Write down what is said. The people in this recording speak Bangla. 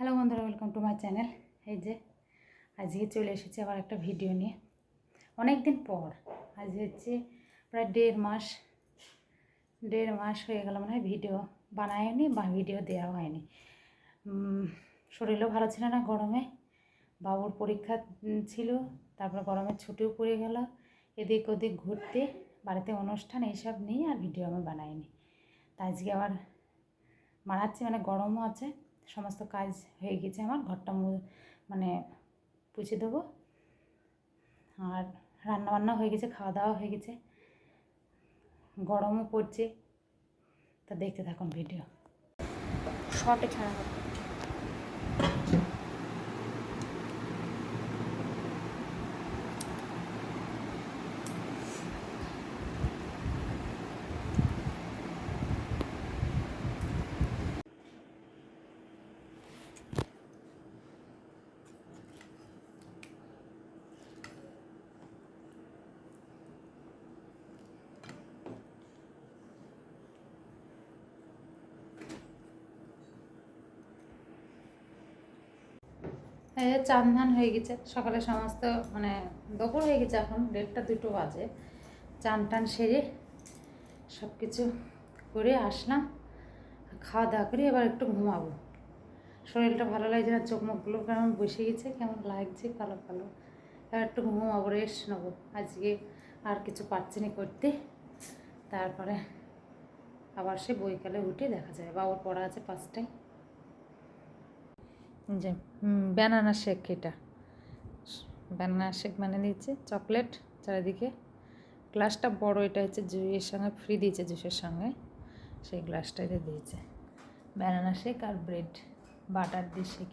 হ্যালো বন্ধুরা, ওয়েলকাম টু মাই চ্যানেল। এই যে আজকে চলে এসেছি আবার একটা ভিডিও নিয়ে, অনেক দিন পর। আজ হচ্ছে প্রায় দেড় মাস হয়ে গেল মনে হয় ভিডিও বানায়নি বা ভিডিও দেওয়া হয়নি। শরীরও ভালো ছিল না, গরমে বাবুর পরীক্ষা ছিল, তারপর গরমের ছুটিও পড়ে গেল, এদিক ওদিক ঘুরতে, বাড়িতে অনুষ্ঠান এইসব নিয়ে আর ভিডিও আমি বানাইনি। তা আজকে আবার বানাচ্ছি, মানে গরমও আছে, সমস্ত কাজ হয়ে গেছে আমার, ঘরটা মানে পুছে দেবো, আর রান্নাবান্না হয়ে গেছে, খাওয়া দাওয়া হয়ে গেছে, গরমও পড়ছে। তা দেখতে থাকুন ভিডিও, শর্টে ছাড়া হবে। চান ধান হয়ে গেছে, সকালে সমস্ত মানে দুপুর হয়ে গেছে, এখন 1:30-2 বাজে। চান টান সেরে সব কিছু করে আসলাম, খাওয়া দাওয়া করে এবার একটু ঘুমাবো। শরীরটা ভালো লাগছে না, চোখ মুখগুলো কেমন বসে গেছে, কেমন লাগছে কালো কালো। এবার একটু ঘুমাবো, রেস্ট নেবো। আজকে আর কিছু পারছি না করতে, তারপরে আবার সে বইকালে উঠে দেখা যায়। বাবুর পড়া আছে 5টায়। যে ব্যানানা শেক, এটা ব্যানানা শেক মানে দিচ্ছে, চকলেট চারিদিকে। গ্লাসটা বড়, এটা হচ্ছে জুসের সঙ্গে ফ্রি দিয়েছে, জুসের সঙ্গে সেই গ্লাসটাতে দিয়েছে। ব্যানানা শেক আর ব্রেড বাটার দিয়ে শেক।